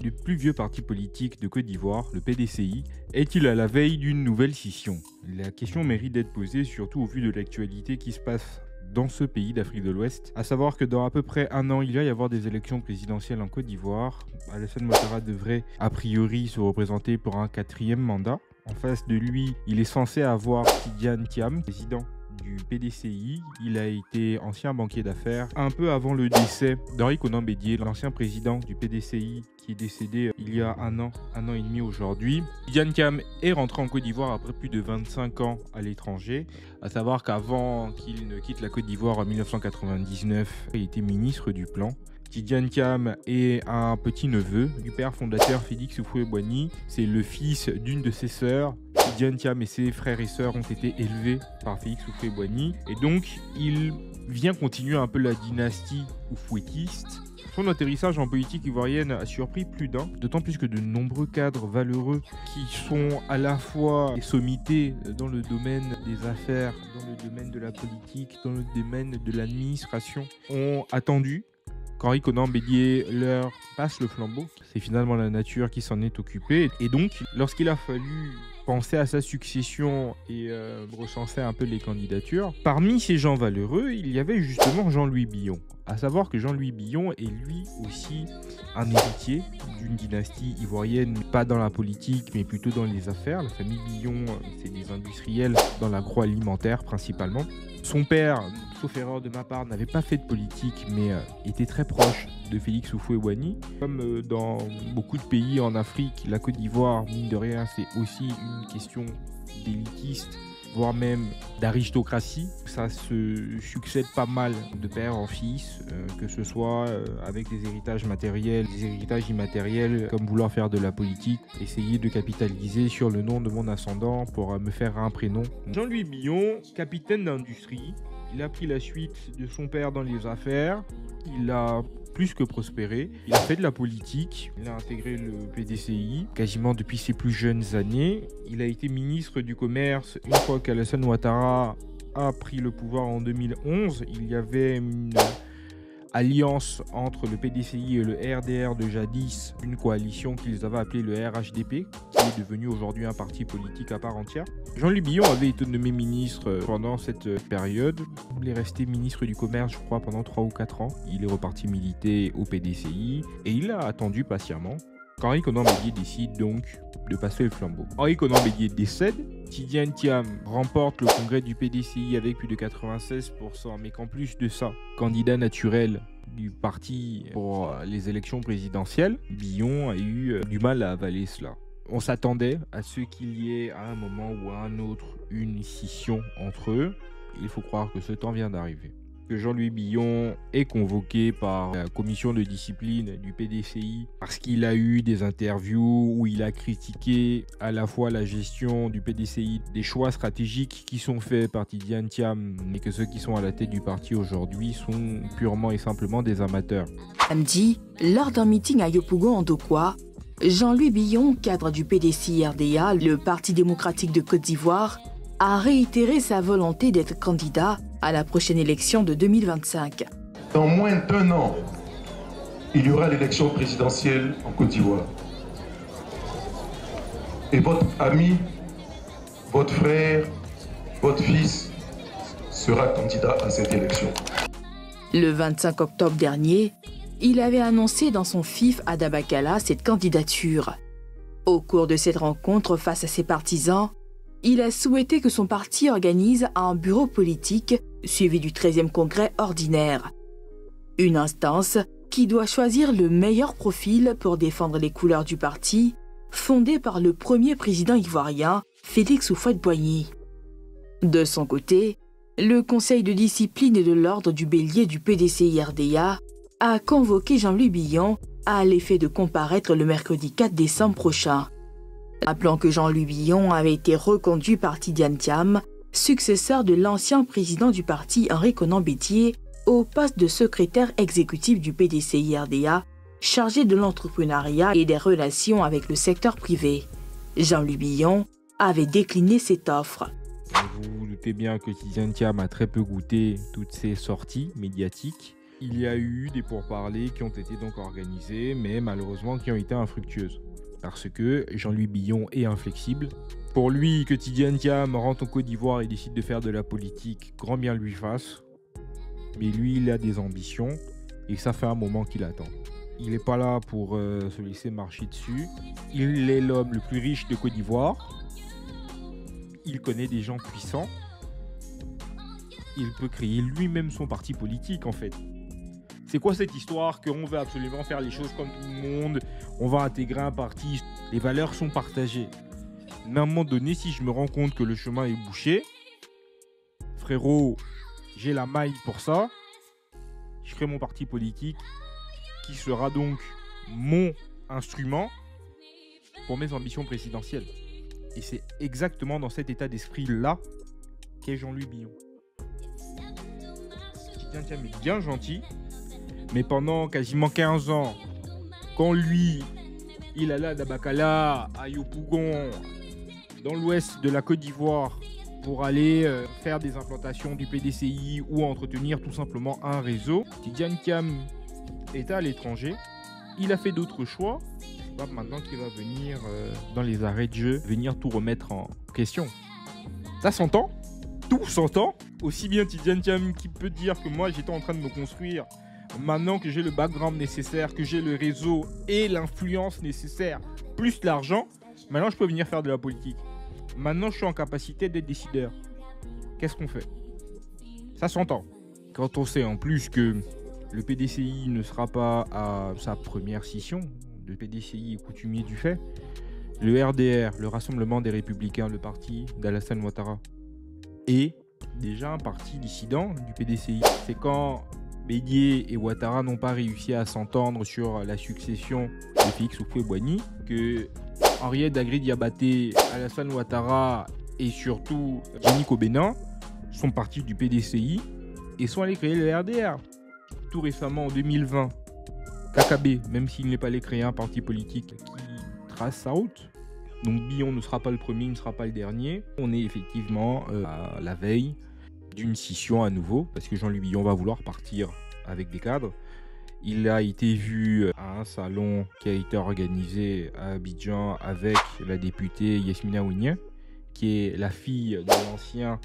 Le plus vieux parti politique de Côte d'Ivoire, le PDCI, est-il à la veille d'une nouvelle scission? La question mérite d'être posée, surtout au vu de l'actualité qui se passe dans ce pays d'Afrique de l'Ouest. À savoir que dans à peu près un an, il va y avoir des élections présidentielles en Côte d'Ivoire. Alassane Ouattara devrait a priori se représenter pour un 4e mandat. En face de lui, il est censé avoir Tidiane Thiam, président du PDCI. Il a été ancien banquier d'affaires. Un peu avant le décès d'Henri Konan Bédié, l'ancien président du PDCI, qui est décédé il y a un an et demi aujourd'hui. Tidiane Thiam est rentré en Côte d'Ivoire après plus de 25 ans à l'étranger. À savoir qu'avant qu'il ne quitte la Côte d'Ivoire en 1999, il était ministre du Plan. Tidiane Thiam est un petit-neveu du père fondateur Félix Houphouët-Boigny. C'est le fils d'une de ses sœurs. Tidiane Thiam et ses frères et sœurs ont été élevés par Félix Houphouët-Boigny. Et donc, il vient continuer un peu la dynastie houphouëtiste. Son atterrissage en politique ivoirienne a surpris plus d'un, d'autant plus que de nombreux cadres valeureux qui sont à la fois sommités dans le domaine des affaires, dans le domaine de la politique, dans le domaine de l'administration, ont attendu qu'Henri Konan Bédié leur passe le flambeau. C'est finalement la nature qui s'en est occupée. Et donc, lorsqu'il a fallu penser à sa succession et recenser un peu les candidatures, parmi ces gens valeureux, il y avait justement Jean-Louis Billon. À savoir que Jean-Louis Billon est lui aussi un héritier d'une dynastie ivoirienne, pas dans la politique, mais plutôt dans les affaires. La famille Billon, c'est des industriels dans l'agroalimentaire principalement. Son père, sauf erreur de ma part, n'avait pas fait de politique, mais était très proche de Félix Houphouët-Boigny. Comme dans beaucoup de pays en Afrique, la Côte d'Ivoire, mine de rien, c'est aussi une question d'élitiste, voire même d'aristocratie. Ça se succède pas mal de père en fils, que ce soit avec des héritages matériels, des héritages immatériels, comme vouloir faire de la politique, essayer de capitaliser sur le nom de mon ascendant pour me faire un prénom. Jean-Louis Billon, capitaine d'industrie, il a pris la suite de son père dans les affaires, il a plus que prospéré. Il a fait de la politique, il a intégré le PDCI quasiment depuis ses plus jeunes années. Il a été ministre du Commerce une fois qu'Alassane Ouattara a pris le pouvoir en 2011. Il y avait une alliance entre le PDCI et le RDR de jadis, une coalition qu'ils avaient appelée le RHDP, qui est devenu aujourd'hui un parti politique à part entière. Jean-Louis Billon avait été nommé ministre pendant cette période. Il est resté ministre du Commerce, je crois, pendant 3 ou 4 ans. Il est reparti militer au PDCI et il a attendu patiemment qu'Henri Konan Bédié décide donc de passer le flambeau. Henri Konan Bédié décède. Tidiane Thiam remporte le congrès du PDCI avec plus de 96%, mais qu'en plus de ça, candidat naturel du parti pour les élections présidentielles, Billon a eu du mal à avaler cela. On s'attendait à ce qu'il y ait à un moment ou à un autre une scission entre eux. Il faut croire que ce temps vient d'arriver. Que Jean-Louis Billon est convoqué par la commission de discipline du PDCI parce qu'il a eu des interviews où il a critiqué à la fois la gestion du PDCI, des choix stratégiques qui sont faits par Tidiane Thiam, mais que ceux qui sont à la tête du parti aujourd'hui sont purement et simplement des amateurs. Samedi, lors d'un meeting à Yopougon-Ndokwa, Jean-Louis Billon, cadre du PDCI-RDA, le Parti démocratique de Côte d'Ivoire, a réitéré sa volonté d'être candidat à la prochaine élection de 2025. Dans moins d'1 an, il y aura l'élection présidentielle en Côte d'Ivoire. Et votre ami, votre frère, votre fils sera candidat à cette élection. Le 25 octobre dernier, il avait annoncé dans son fief à Dabakala cette candidature. Au cours de cette rencontre face à ses partisans, il a souhaité que son parti organise un bureau politique suivi du 13e congrès ordinaire. Une instance qui doit choisir le meilleur profil pour défendre les couleurs du parti, fondé par le premier président ivoirien, Félix Houphouët-Boigny. De son côté, le conseil de discipline et de l'ordre du bélier du PDCI-RDA a convoqué Jean-Louis Billon à l'effet de comparaître le mercredi 4 décembre prochain. Rappelant que Jean-Louis Billon avait été reconduit par Tidiane Thiam, successeur de l'ancien président du parti Henri Konan Bédié, au poste de secrétaire exécutif du PDCI-RDA, chargé de l'entrepreneuriat et des relations avec le secteur privé. Jean-Louis Billon avait décliné cette offre. Vous vous doutez bien que Tidiane Thiam a très peu goûté toutes ces sorties médiatiques. Il y a eu des pourparlers qui ont été donc organisés, mais malheureusement qui ont été infructueuses. Parce que Jean-Louis Billon est inflexible. Pour lui, que Tidiane Thiam rentre en Côte d'Ivoire et décide de faire de la politique, grand bien lui fasse. Mais lui, il a des ambitions et ça fait un moment qu'il attend. Il n'est pas là pour se laisser marcher dessus. Il est l'homme le plus riche de Côte d'Ivoire. Il connaît des gens puissants. Il peut créer lui-même son parti politique en fait. C'est quoi cette histoire qu'on veut absolument faire les choses comme tout le monde, on va intégrer un parti, les valeurs sont partagées. Mais à un moment donné, si je me rends compte que le chemin est bouché, frérot, j'ai la maille pour ça, je crée mon parti politique qui sera donc mon instrument pour mes ambitions présidentielles. Et c'est exactement dans cet état d'esprit-là qu'est Jean-Louis Billon. Tidiane Thiam est bien gentil, mais pendant quasiment 15 ans, quand lui, il allait à Dabakala, à Yopougon, dans l'ouest de la Côte d'Ivoire, pour aller faire des implantations du PDCI ou entretenir tout simplement un réseau, Tidiane Thiam est à l'étranger. Il a fait d'autres choix. C'est pas maintenant qu'il va venir dans les arrêts de jeu, venir tout remettre en question. Ça s'entend, tout s'entend. Aussi bien Tidiane Thiam qui peut dire que moi j'étais en train de me construire. Maintenant que j'ai le background nécessaire, que j'ai le réseau et l'influence nécessaire, plus l'argent, maintenant je peux venir faire de la politique. Maintenant je suis en capacité d'être décideur. Qu'est-ce qu'on fait? Ça s'entend. Quand on sait en plus que le PDCI ne sera pas à sa première scission, le PDCI est coutumier du fait, le RDR, le Rassemblement des Républicains, le parti d'Alassane Ouattara, est déjà un parti dissident du PDCI. C'est quand Bédié et Ouattara n'ont pas réussi à s'entendre sur la succession de Félix Houphouët-Boigny que Henriette Dagri-Diabaté, Alassane Ouattara et surtout Jenny Kobena sont partis du PDCI et sont allés créer le RDR. Tout récemment, en 2020, KKB, même s'il n'est pas allé créer un parti politique qui trace sa route. Donc Billon ne sera pas le premier, il ne sera pas le dernier. On est effectivement à la veille d'une scission à nouveau, parce que Jean-Louis Billon va vouloir partir avec des cadres. Il a été vu à un salon qui a été organisé à Abidjan avec la députée Yasmina Ouignien, qui est la fille de l'ancien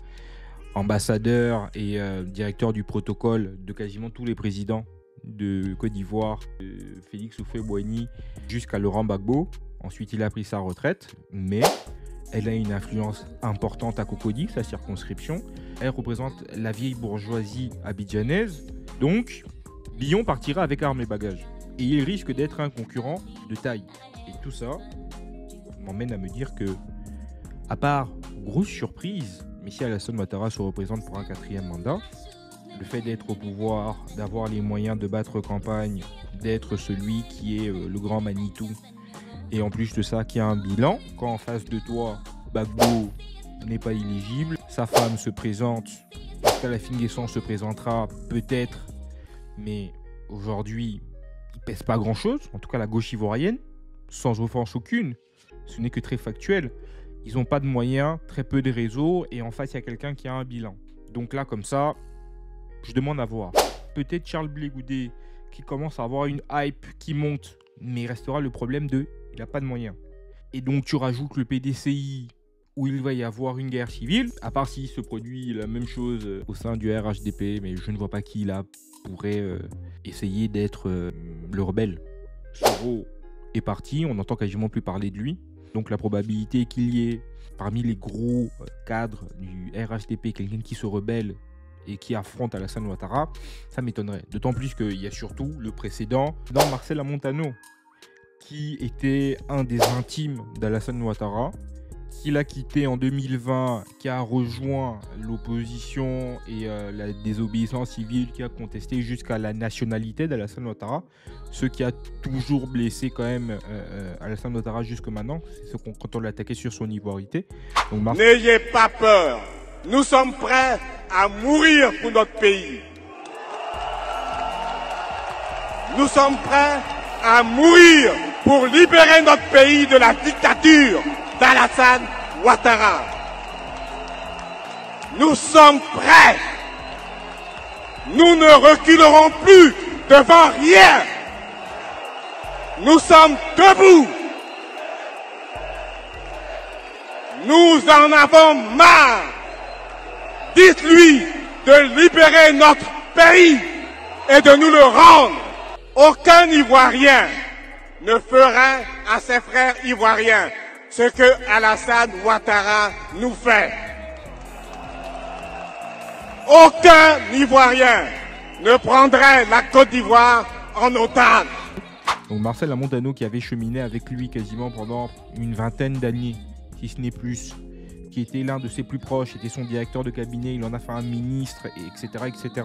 ambassadeur et directeur du protocole de quasiment tous les présidents de Côte d'Ivoire, de Félix Houphouët-Boigny jusqu'à Laurent Gbagbo. Ensuite, il a pris sa retraite, mais elle a une influence importante à Cocody, sa circonscription. Elle représente la vieille bourgeoisie abidjanaise. Donc, Billon partira avec armes et bagages. Et il risque d'être un concurrent de taille. Et tout ça m'emmène à me dire que, à part grosse surprise, M. Alassane Ouattara se représente pour un 4e mandat. Le fait d'être au pouvoir, d'avoir les moyens de battre campagne, d'être celui qui est le grand Manitou, et en plus de ça, qui a un bilan, quand en face de toi, Gbagbo n'est pas éligible, sa femme se présente, jusqu'à la fin décembre se présentera peut-être, mais aujourd'hui, il pèse pas grand-chose, en tout cas la gauche ivoirienne, sans offense aucune, ce n'est que très factuel. Ils n'ont pas de moyens, très peu de réseaux, et en face, il y a quelqu'un qui a un bilan. Donc là, comme ça, je demande à voir. Peut-être Charles Blé Goudé, qui commence à avoir une hype qui monte, mais il restera le problème de il n'a pas de moyens. Et donc tu rajoutes le PDCI, où il va y avoir une guerre civile, à part s'il se produit la même chose au sein du RHDP, mais je ne vois pas qui là pourrait essayer d'être le rebelle. Soro est parti, on n'entend quasiment plus parler de lui. Donc la probabilité qu'il y ait parmi les gros cadres du RHDP quelqu'un qui se rebelle et qui affronte Alassane Ouattara, ça m'étonnerait. D'autant plus qu'il y a surtout le précédent dans Marcel Amontano, qui était un des intimes d'Alassane Ouattara, qui l'a quitté en 2020, qui a rejoint l'opposition et la désobéissance civile, qui a contesté jusqu'à la nationalité d'Alassane Ouattara, ce qui a toujours blessé quand même Alassane Ouattara jusque maintenant, c'est quand on l'a attaqué sur son ivoirité. N'ayez pas peur, nous sommes prêts à mourir pour notre pays. Nous sommes prêts à mourir pour libérer notre pays de la dictature d'Alassane Ouattara. Nous sommes prêts. nous ne reculerons plus devant rien. Nous sommes debout. Nous en avons marre. Dites-lui de libérer notre pays et de nous le rendre. Aucun Ivoirien ne fera à ses frères ivoiriens ce que Alassane Ouattara nous fait. Aucun Ivoirien ne prendrait la Côte d'Ivoire en otage. Donc Marcel Amontano, qui avait cheminé avec lui quasiment pendant une vingtaine d'années, si ce n'est plus, qui était l'un de ses plus proches, était son directeur de cabinet, il en a fait un ministre, etc.,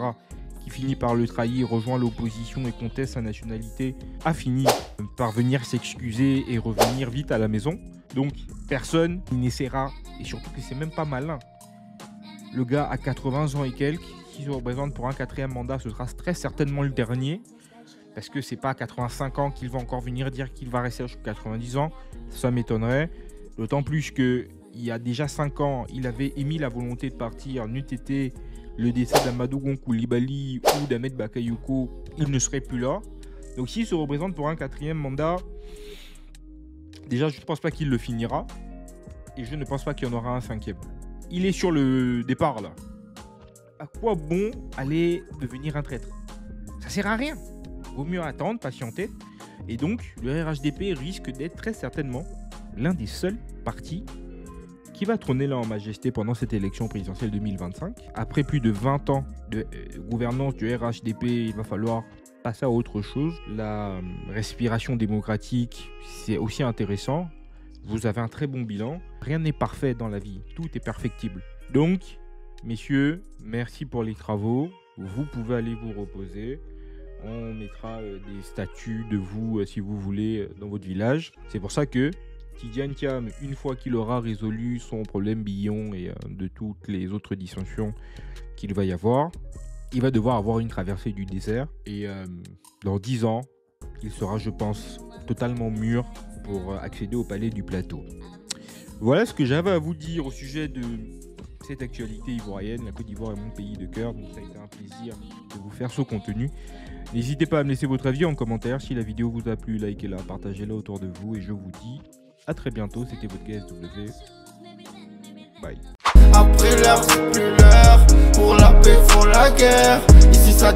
qui finit par le trahir, rejoint l'opposition et conteste sa nationalité, a fini par venir s'excuser et revenir vite à la maison. Donc personne n'essaiera, et surtout que c'est même pas malin. Le gars a 80 ans et quelques, qui se représente pour un 4e mandat, ce sera très certainement le dernier, parce que c'est pas à 85 ans qu'il va encore venir dire qu'il va rester jusqu'à 90 ans, ça m'étonnerait. D'autant plus qu'il y a déjà 5 ans, il avait émis la volonté de partir, n'eût été le décès d'Amadou Gon Coulibaly ou d'Ahmed Bakayoko, il ne serait plus là. Donc s'il se représente pour un 4e mandat, déjà je ne pense pas qu'il le finira, et je ne pense pas qu'il y en aura un 5e. Il est sur le départ là. À quoi bon aller devenir un traître? Ça sert à rien. Vaut mieux attendre, patienter. Et donc, le RHDP risque d'être très certainement l'un des seuls partis qui va trôner là en majesté pendant cette élection présidentielle 2025. Après plus de 20 ans de gouvernance du RHDP, il va falloir passer à autre chose. La respiration démocratique, c'est aussi intéressant. Vous avez un très bon bilan. Rien n'est parfait dans la vie. Tout est perfectible. Donc, messieurs, merci pour les travaux. Vous pouvez aller vous reposer. On mettra des statues de vous, si vous voulez, dans votre village. C'est pour ça que Tidiane Thiam, une fois qu'il aura résolu son problème billon et de toutes les autres dissensions qu'il va y avoir, il va devoir avoir une traversée du désert. Et dans 10 ans, il sera, je pense, totalement mûr pour accéder au palais du plateau. Voilà ce que j'avais à vous dire au sujet de cette actualité ivoirienne. La Côte d'Ivoire est mon pays de cœur, donc ça a été un plaisir de vous faire ce contenu. N'hésitez pas à me laisser votre avis en commentaire. Si la vidéo vous a plu, likez-la, partagez-la autour de vous et je vous dis à très bientôt. C'était votre KSW. Bye. Après l'heure, c'est plus l'heure. Pour la paix, faut la guerre. Ici ça